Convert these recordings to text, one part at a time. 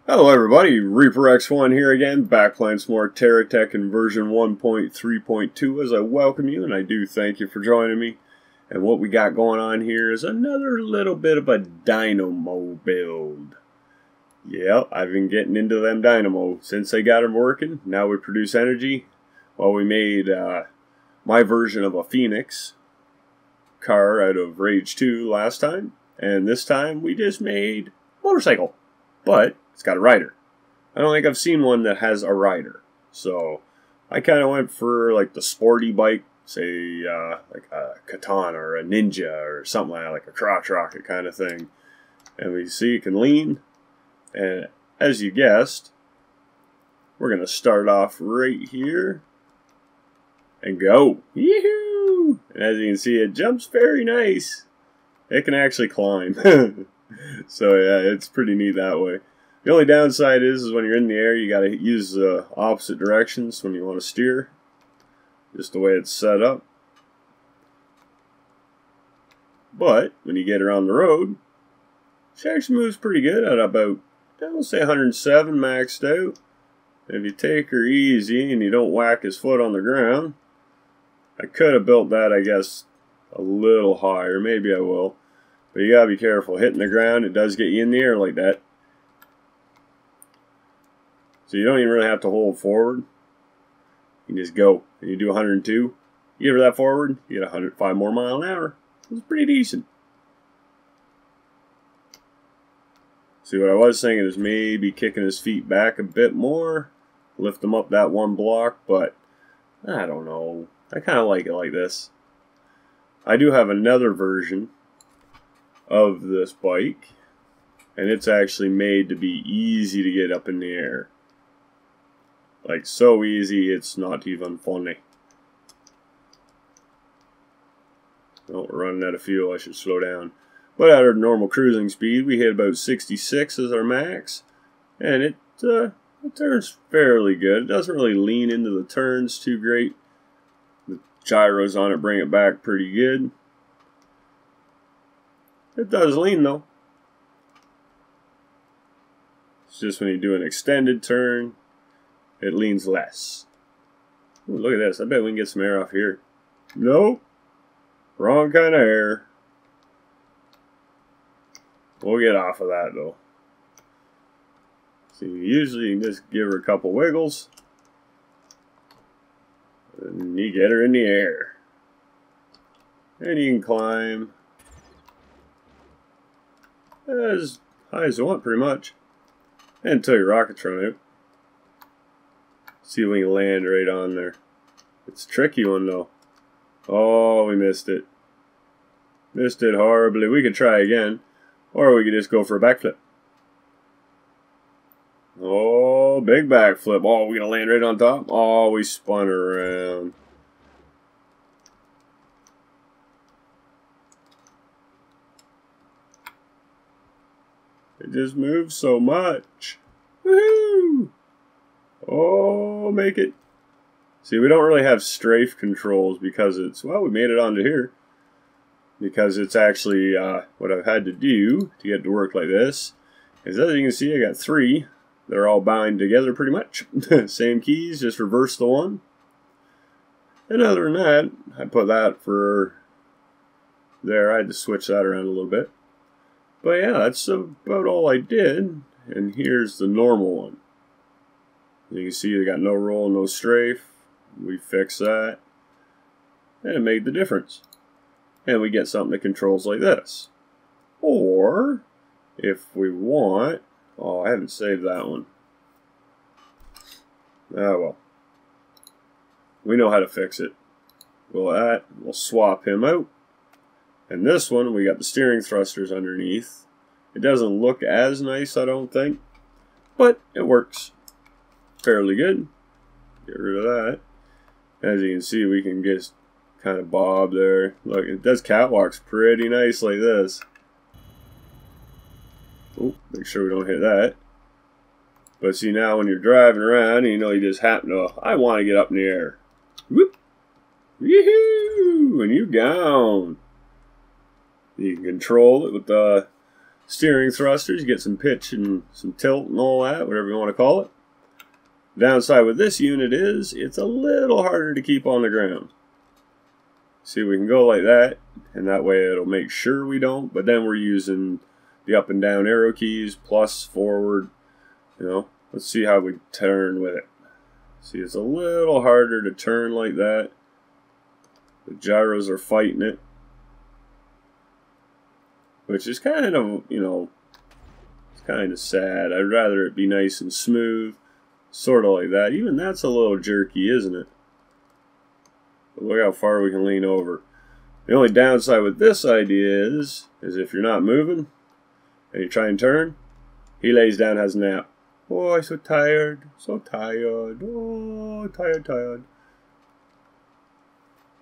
Hello everybody, Reaper X1 here again, back playing some more Terra Tech in version 1.3.2 as I welcome you, and I do thank you for joining me. And what we got going on here is another little bit of a dynamo build. Yeah, I've been getting into them dynamo since they got them working. Now we produce energy. Well, we made my version of a Phoenix car out of Rage 2 last time, and this time we just made a motorcycle, but it's got a rider. I don't think I've seen one that has a rider. So I kind of went for like the sporty bike, say like a Katana or a Ninja or something like a crotch rocket kind of thing. And we see it can lean. And as you guessed, we're going to start off right here and go. Yee-hoo! And as you can see, it jumps very nice. It can actually climb. So yeah, it's pretty neat that way. The only downside is when you're in the air, you got to use the opposite directions when you want to steer. Just the way it's set up. But when you get around the road, she actually moves pretty good at about, I'll say 107 maxed out. And if you take her easy and you don't whack his foot on the ground, I could have built that, I guess, a little higher. Maybe I will. But you gotta be careful. Hitting the ground, it does get you in the air like that. So you don't even really have to hold forward. You can just go. And you do 102. You give her that forward, you get 105 more mile an hour. It's pretty decent. See, what I was thinking is maybe kicking his feet back a bit more. Lift him up that one block, but I don't know. I kind of like it like this. I do have another version of this bike, and it's actually made to be easy to get up in the air. Like, so easy, it's not even funny. Oh, we're running out of fuel, I should slow down. But at our normal cruising speed, we hit about 66 as our max. And it turns fairly good. It doesn't really lean into the turns too great. The gyros on it bring it back pretty good. It does lean though. It's just when you do an extended turn, it leans less. Ooh, look at this. I bet we can get some air off here. Nope. Wrong kind of air. We'll get off of that though. See, usually you can just give her a couple wiggles. And you get her in the air. And you can climb as high as you want pretty much. Until your rockets run out. See if we can land right on there. It's a tricky one though. Oh, we missed it. Missed it horribly. We could try again. Or we could just go for a backflip. Oh, big backflip. Oh, we're going to land right on top. Oh, we spun around. It just moves so much. Woohoo! Oh, make it. See, we don't really have strafe controls because it's, well, we made it onto here. Because it's actually, what I've had to do to get it to work like this is, as you can see, I got 3. They're all bound together pretty much. Same keys, just reverse the one. And other than that, I put that for there. I had to switch that around a little bit. But yeah, that's about all I did. And here's the normal one. You can see they got no roll, no strafe. We fixed that. And it made the difference. And we get something that controls like this. Or, if we want... Oh, I haven't saved that one. Ah, well. We know how to fix it. We'll swap him out. And this one, we got the steering thrusters underneath. It doesn't look as nice, I don't think. But it works fairly good. Get rid of that. As you can see, we can just kind of bob there. Look, it does catwalks pretty nice like this. Oh, make sure we don't hit that. But see, now when you're driving around, you know, you just happen to, I want to get up in the air. Whoop! Yoo-hoo! And you're gone. You can control it with the steering thrusters, you get some pitch and some tilt and all that, whatever you want to call it. Downside with this unit is it's a little harder to keep on the ground. See, we can go like that, and that way it'll make sure we don't, but then we're using the up and down arrow keys, plus, forward, you know. Let's see how we turn with it. See, it's a little harder to turn like that. The gyros are fighting it, which is kind of, you know, it's kind of sad. I'd rather it be nice and smooth, sort of like that. Even that's a little jerky, isn't it? But look how far we can lean over. The only downside with this idea is if you're not moving and you try and turn, he lays down, has a nap. Oh, I'm so tired, so tired. Oh, tired.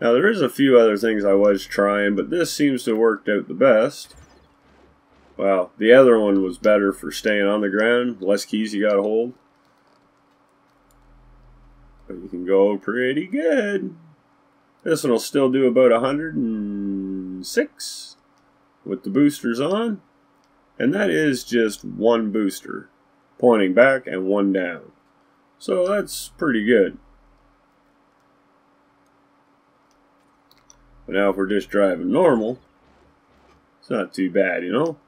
Now there is a few other things I was trying, but this seems to have worked out the best. Well, the other one was better for staying on the ground, less keys you gotta hold. But you can go pretty good. This one will still do about 106 with the boosters on. And that is just one booster, pointing back and one down. So that's pretty good. But now if we're just driving normal, it's not too bad, you know.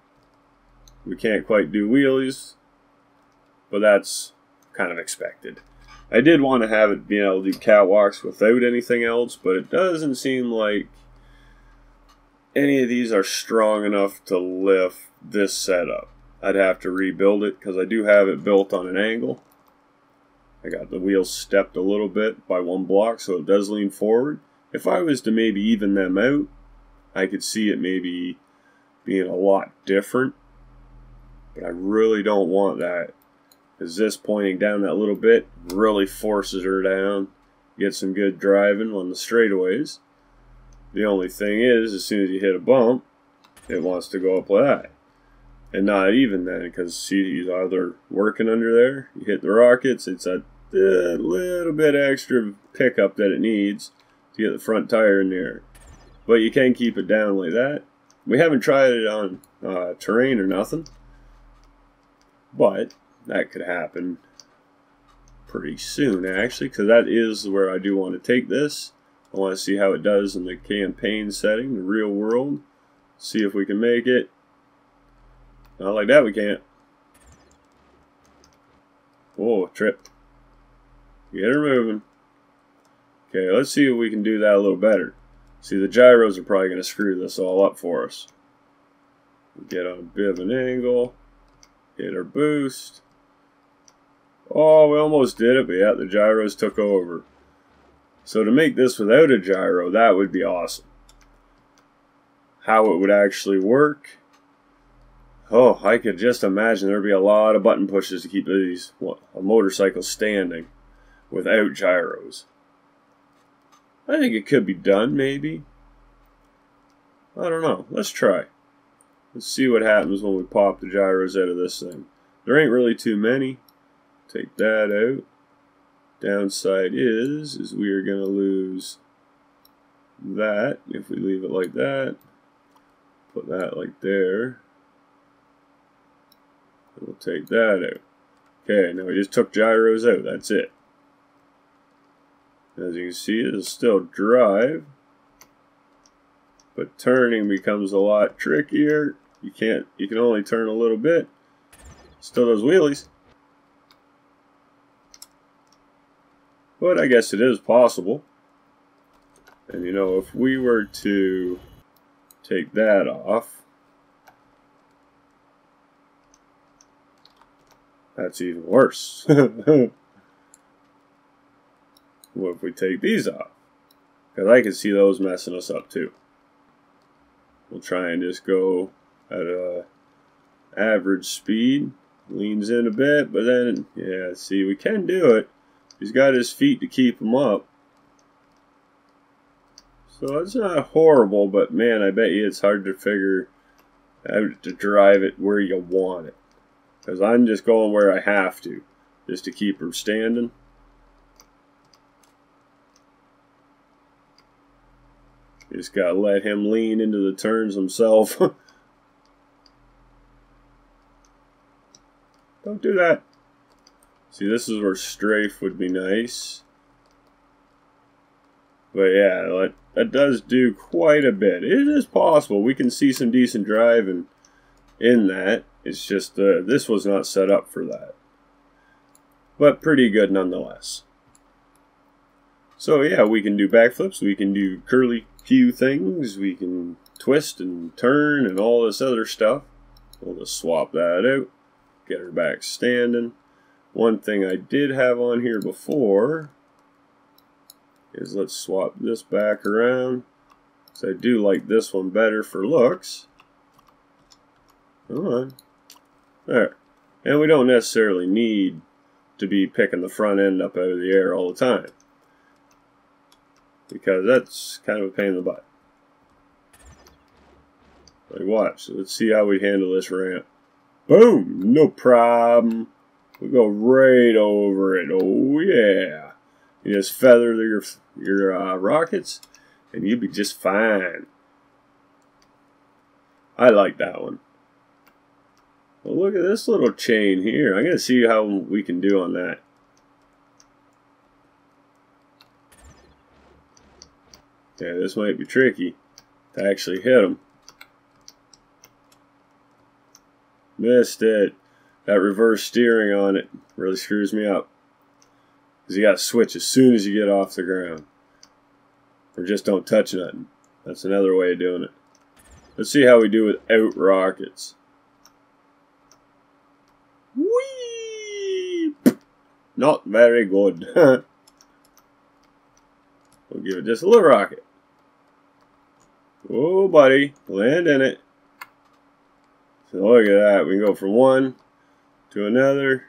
We can't quite do wheelies, but that's kind of expected. I did want to have it being able to do catwalks without anything else, but it doesn't seem like any of these are strong enough to lift this setup. I'd have to rebuild it because I do have it built on an angle. I got the wheels stepped a little bit by one block, so it does lean forward. If I was to maybe even them out, I could see it maybe being a lot different. But I really don't want that, because this pointing down that little bit really forces her down. Get some good driving on the straightaways. The only thing is, as soon as you hit a bump, it wants to go up like that. And not even then, because see, he's either working under there, you hit the rockets, it's a little bit extra pickup that it needs to get the front tire in there. But you can keep it down like that. We haven't tried it on terrain or nothing, but that could happen pretty soon, actually, because that is where I do want to take this. I want to see how it does in the campaign setting, the real world. See if we can make it. Not like that, we can't. Whoa, trip. Get her moving. Okay, let's see if we can do that a little better. See, the gyros are probably going to screw this all up for us. Get on a bit of an angle. Hit our boost. Oh, we almost did it, but yeah, the gyros took over. So to make this without a gyro, that would be awesome. How it would actually work, oh, I could just imagine there'd be a lot of button pushes to keep these a motorcycle standing without gyros. I think it could be done, maybe. I don't know. Let's try. Let's see what happens when we pop the gyros out of this thing. There ain't really too many. Take that out. Downside is we are going to lose that if we leave it like that. Put that like there. And we'll take that out. Okay, now we just took gyros out. That's it. As you can see, it'll still drive, but turning becomes a lot trickier. You can only turn a little bit. Still does wheelies. But I guess it is possible. And you know, if we were to take that off, that's even worse. What if we take these off? Because I can see those messing us up too. We'll try and just go at a average speed. Leans in a bit, but then, yeah, see, we can do it. He's got his feet to keep him up. So it's not horrible, but man, I bet you it's hard to figure out to drive it where you want it. Because I'm just going where I have to, just to keep her standing. You just gotta let him lean into the turns himself. Don't do that. See, this is where strafe would be nice. But yeah, that does do quite a bit. It is possible. We can see some decent driving in that. It's just this was not set up for that. But pretty good nonetheless. So yeah, we can do backflips. We can do curly Q things. We can twist and turn and all this other stuff. We'll just swap that out. Get her back standing. One thing I did have on here before is let's swap this back around. So I do like this one better for looks. Come on. There. And we don't necessarily need to be picking the front end up out of the air all the time, because that's kind of a pain in the butt. Like, watch. Let's see how we handle this ramp. Boom! No problem. We go right over it. Oh yeah! You just feather your rockets, and you'll be just fine. I like that one. Well, look at this little chain here. I'm gonna see how we can do on that. Yeah, this might be tricky to actually hit them. Missed it. That reverse steering on it really screws me up. Because you got to switch as soon as you get off the ground. Or just don't touch nothing. That's another way of doing it. Let's see how we do without rockets. Whee! Not very good. We'll give it just a little rocket. Oh, buddy. Land in it. So look at that. We can go from one to another.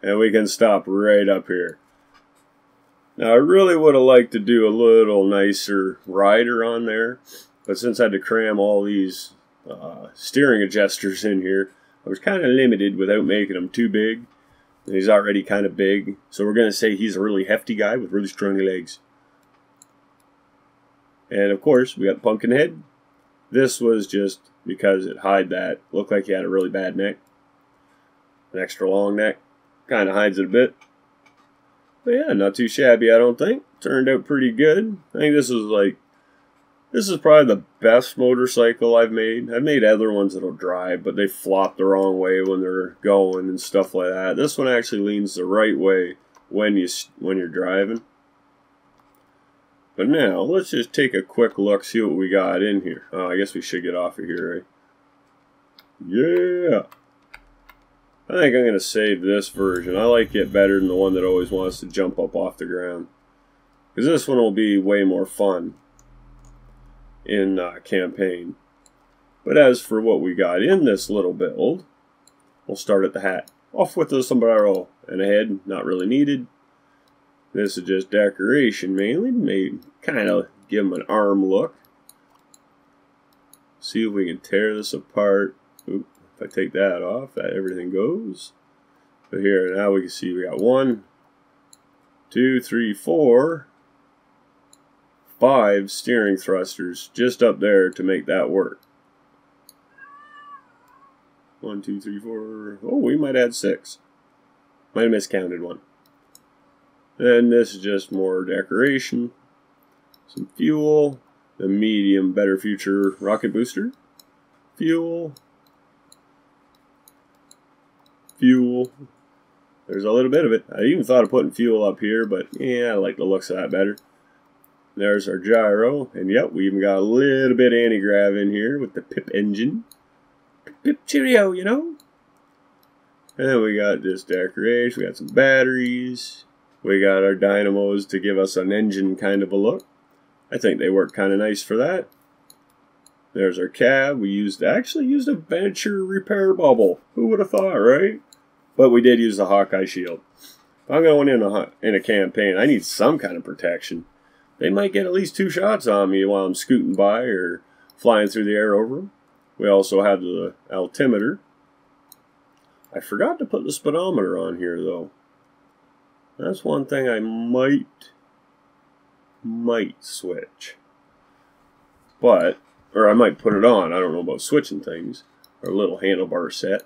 And we can stop right up here. Now, I really would have liked to do a little nicer rider on there. But since I had to cram all these steering adjusters in here, I was kind of limited without making them too big. And he's already kind of big. So we're going to say he's a really hefty guy with really strong legs. And of course, we got the pumpkin head. This was just because it hid that. Looked like he had a really bad neck. An extra long neck. Kind of hides it a bit. But yeah, not too shabby, I don't think. Turned out pretty good. I think this is probably the best motorcycle I've made. I've made other ones that'll drive, but they flop the wrong way when they're going and stuff like that. This one actually leans the right way when you're driving. But now, let's just take a quick look, see what we got in here. Oh, I guess we should get off of here, right? Yeah! I think I'm going to save this version. I like it better than the one that always wants to jump up off the ground. Because this one will be way more fun in campaign. But as for what we got in this little build, we'll start at the hat. Off with the sombrero and a head, not really needed. This is just decoration mainly, maybe kind of give him an arm look. See if we can tear this apart. Oop, if I take that off, that everything goes. But here, now we can see we got 1, 2, 3, 4, 5 steering thrusters just up there to make that work. 1, 2, 3, 4. Oh, we might add 6. Might have miscounted one. And this is just more decoration. Some fuel. The medium Better Future rocket booster. Fuel. Fuel. There's a little bit of it. I even thought of putting fuel up here, but yeah, I like the looks of that better. There's our gyro. And yep, we even got a little bit of anti-grav in here with the pip engine. Pip cheerio, you know? And then we got this decoration. We got some batteries. We got our dynamos to give us an engine kind of a look. I think they work kind of nice for that. There's our cab. We actually used a Venture repair bubble. Who would have thought, right? But we did use the Hawkeye shield. If I'm going in a campaign, I need some kind of protection. They might get at least 2 shots on me while I'm scooting by or flying through the air over them. We also have the altimeter. I forgot to put the speedometer on here, though. That's one thing I might switch. But, or I might put it on. I don't know about switching things. Our little handlebar set.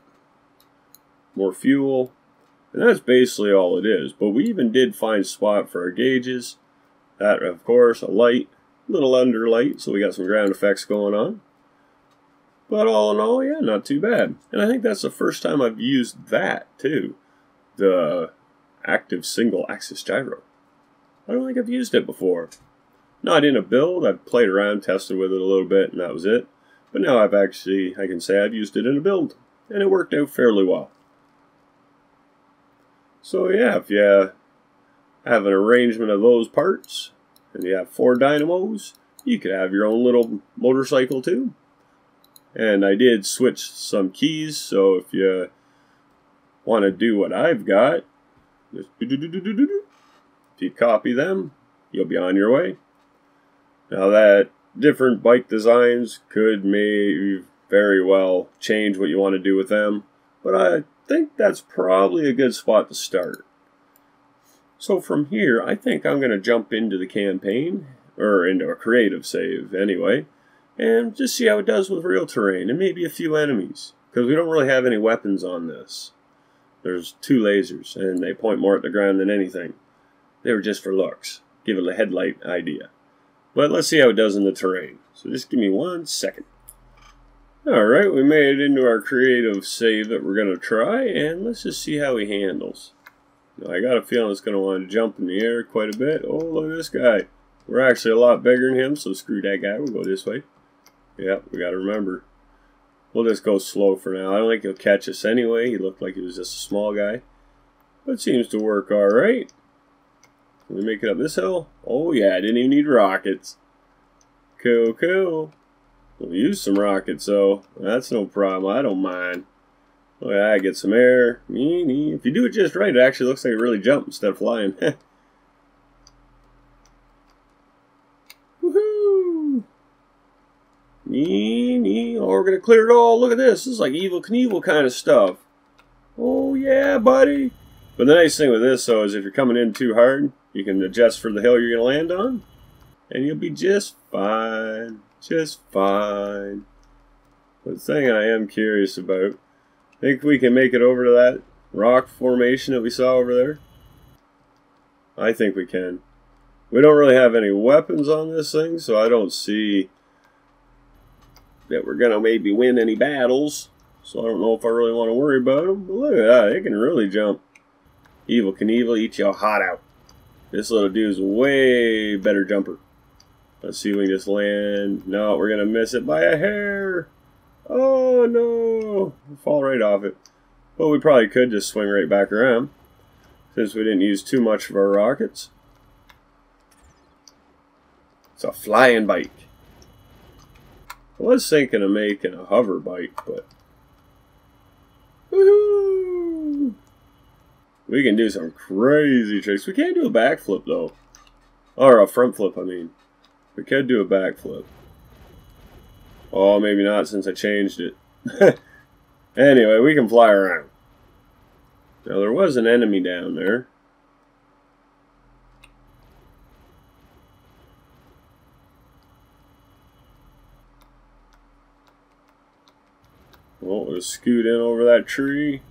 more fuel, and that's basically all it is. But we even did find a spot for our gauges. That, of course, a light, a little under light, so we got some ground effects going on. But all in all, yeah, not too bad. And I think that's the first time I've used that, too. The active single axis gyro. I don't think I've used it before. Not in a build. I've played around, tested with it a little bit, and that was it. But now I've actually, I can say I've used it in a build, and it worked out fairly well. So yeah, if you have an arrangement of those parts, and you have 4 dynamos, you could have your own little motorcycle too. And I did switch some keys, so if you want to do what I've got, just if you copy them, you'll be on your way. Now that different bike designs could maybe very well change what you want to do with them, but I think that's probably a good spot to start. So from here, I think I'm going to jump into the campaign, or into a creative save anyway, and just see how it does with real terrain and maybe a few enemies, because we don't really have any weapons on this. There's 2 lasers, and they point more at the ground than anything. They were just for looks, give it a headlight idea. But let's see how it does in the terrain. So just give me 1 second. Alright, we made it into our creative save that we're going to try, and let's just see how he handles. Now, I got a feeling it's going to want to jump in the air quite a bit. Oh, look at this guy. We're actually a lot bigger than him, so screw that guy. We'll go this way. Yep, we got to remember. We'll just go slow for now. I don't think he'll catch us anyway. He looked like he was just a small guy. But it seems to work alright. Can we make it up this hill? Oh yeah, I didn't even need rockets. Cool, cool. We'll use some rockets, so that's no problem. I don't mind. Oh yeah, get some air. If you do it just right, it actually looks like it really jumped instead of flying. Woohoo! Oh, we're gonna clear it all. Look at this. This is like Evel Knievel kind of stuff. Oh yeah, buddy. But the nice thing with this, though, is if you're coming in too hard, you can adjust for the hill you're gonna land on, and you'll be just fine. Just fine. But the thing I am curious about, think we can make it over to that rock formation that we saw over there? I think we can. We don't really have any weapons on this thing, so I don't see that we're going to maybe win any battles. So I don't know if I really want to worry about them. But look at that, it can really jump. Evel Knievel, eat your heart out. This little dude's a way better jumper. Let's see if we can just land. No, we're going to miss it by a hair. Oh no, we'll fall right off it. But we probably could just swing right back around, since we didn't use too much of our rockets. It's a flying bike. I was thinking of making a hover bike, but woohoo! We can do some crazy tricks. We can't do a backflip though. Or a front flip, I mean. We could do a backflip. Oh, maybe not since I changed it. Anyway, we can fly around. Now, there was an enemy down there. Well, we'll scoot in over that tree.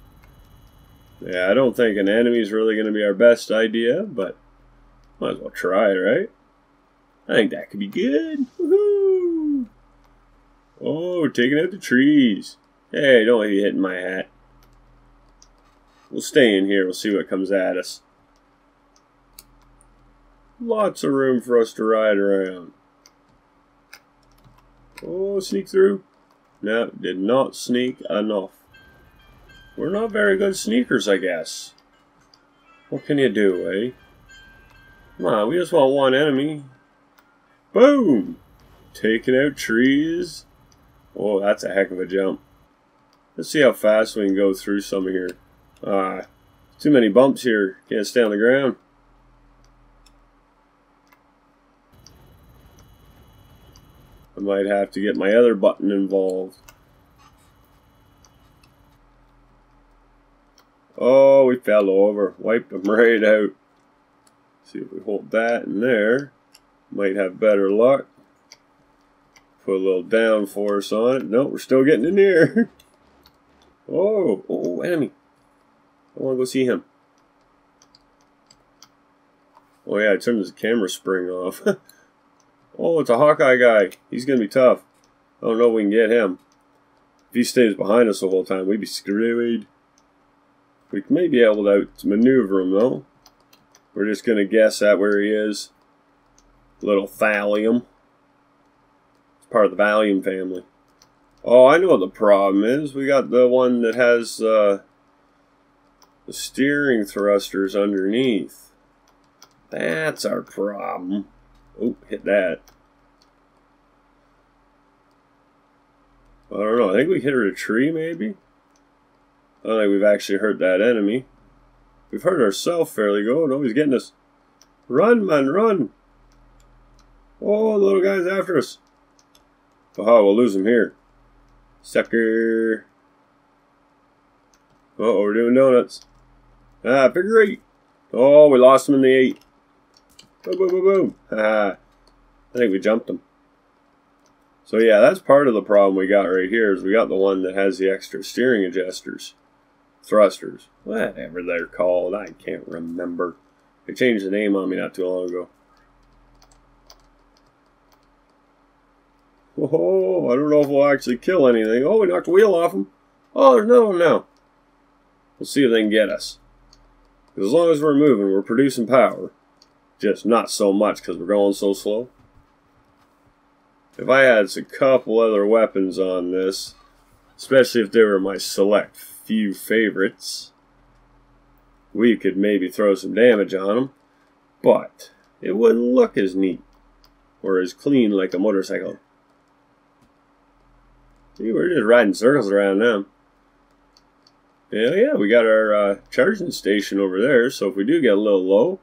Yeah, I don't think an enemy is really going to be our best idea, but might as well try it, right? I think that could be good. Woohoo! Oh, we're taking out the trees. Hey, don't be hitting my hat. We'll stay in here. We'll see what comes at us. Lots of room for us to ride around. Oh, sneak through. No, did not sneak enough. We're not very good sneakers, I guess. What can you do, eh? Come on, we just want one enemy. Boom! Taking out trees. Oh, that's a heck of a jump. Let's see how fast we can go through some of here. Too many bumps here. Can't stay on the ground. I might have to get my other button involved. Oh, we fell over. Wiped them right out. See if we hold that in there. Might have better luck. Put a little downforce on it. No, we're still getting in here. Oh, enemy. I want to go see him. Oh yeah, I turned this camera spring off. Oh, it's a Hawkeye guy. He's going to be tough. I don't know if we can get him. If he stays behind us the whole time, we'd be screwed. We may be able to maneuver him, though. We're just going to guess at where he is. Little thallium. It's part of the Valium family. Oh, I know what the problem is. We got the one that has the steering thrusters underneath. That's our problem. Oh, hit that. I don't know. I think we hit a tree, maybe? I don't think we've actually hurt that enemy. We've hurt ourselves fairly good. Oh, he's getting us. Run, man, run! Oh, the little guy's after us. Oh, we'll lose him here. Sucker. Uh-oh, we're doing donuts. Ah, figure 8. Oh, we lost him in the 8. Boom, boom, boom, boom. Haha. I think we jumped him. So yeah, that's part of the problem we got right here is we got the one that has the extra steering adjusters. Thrusters. Whatever they're called. I can't remember. They changed the name on me not too long ago. Oh, I don't know if we'll actually kill anything. Oh, we knocked the wheel off him. Oh, there's another one now. We'll see if they can get us. Because as long as we're moving, we're producing power. Just not so much because we're going so slow. If I had a couple other weapons on this, especially if they were my select few favorites, we could maybe throw some damage on them. But it wouldn't look as neat or as clean like a motorcycle. See, we're just riding circles around them. Yeah, we got our charging station over there, so if we do get a little low,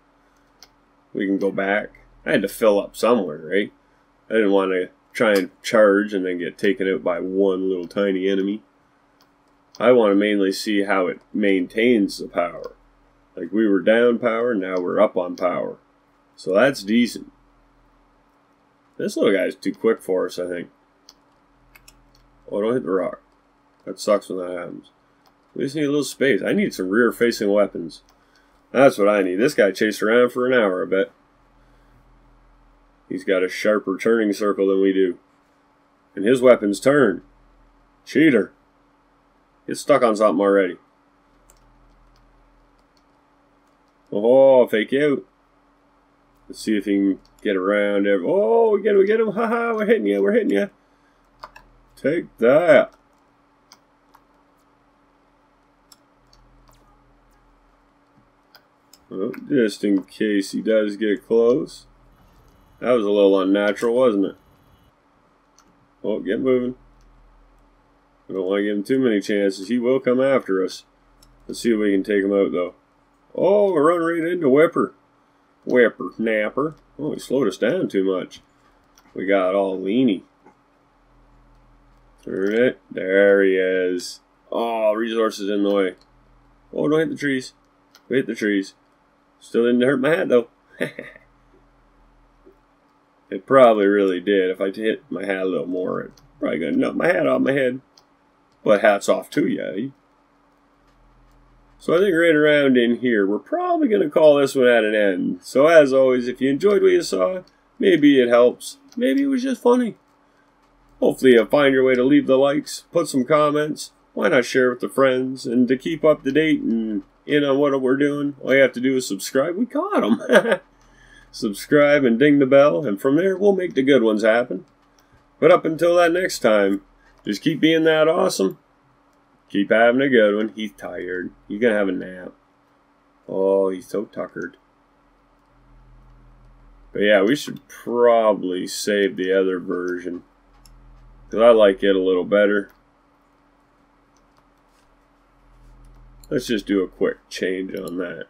we can go back. I had to fill up somewhere, right? I didn't want to try and charge and then get taken out by one little tiny enemy. I want to mainly see how it maintains the power. Like we were down power, now we're up on power. So that's decent. This little guy's too quick for us, I think. Oh, don't hit the rock. That sucks when that happens. We just need a little space. I need some rear-facing weapons. That's what I need. This guy chased around for an hour, I bet. He's got a sharper turning circle than we do. And his weapons turn. Cheater. Get stuck on something already. Oh, fake out. Let's see if he can get around. Oh, we get him. Haha, we're hitting you. Take that. Oh, just in case he does get close. That was a little unnatural, wasn't it? Oh, get moving. I don't want to give him too many chances. He will come after us. Let's see if we can take him out, though. Oh, we run right into Whipper. Whipper-napper. Oh, he slowed us down too much. We got all leany. Turn it. There he is. Oh, resources in the way. Oh, don't hit the trees. We hit the trees. Still didn't hurt my hat, though. It probably really did. If I hit my hat a little more, it's probably going to knock my hat off my head. But hats off to you, eh? So I think right around in here, we're probably going to call this one at an end. So as always, if you enjoyed what you saw, maybe it helps. Maybe it was just funny. Hopefully you'll find your way to leave the likes, put some comments. Why not share with the friends? And to keep up to date and in on what we're doing, all you have to do is subscribe. We caught them. Subscribe and ding the bell, and from there we'll make the good ones happen. But up until that next time, just keep being that awesome. Keep having a good one. He's tired. He's gonna have a nap. Oh, he's so tuckered. But yeah, we should probably save the other version, because I like it a little better. Let's just do a quick change on that.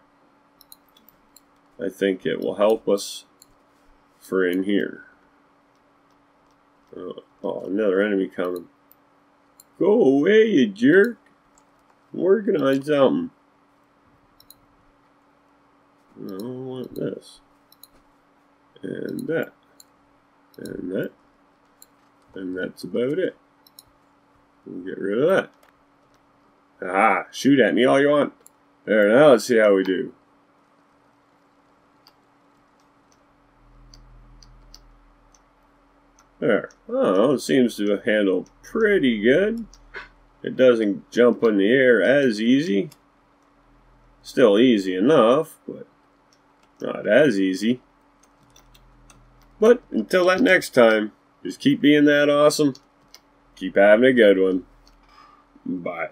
I think it will help us for in here. Oh, another enemy coming. Go away, you jerk. I'm working on something. I don't want this. And that. And that. And that's about it. We'll get rid of that. Ah, shoot at me all you want. There, now let's see how we do. There. Oh, it seems to handle pretty good. It doesn't jump in the air as easy. Still easy enough, but not as easy. But until that next time, just keep being that awesome. Keep having a good one. Bye.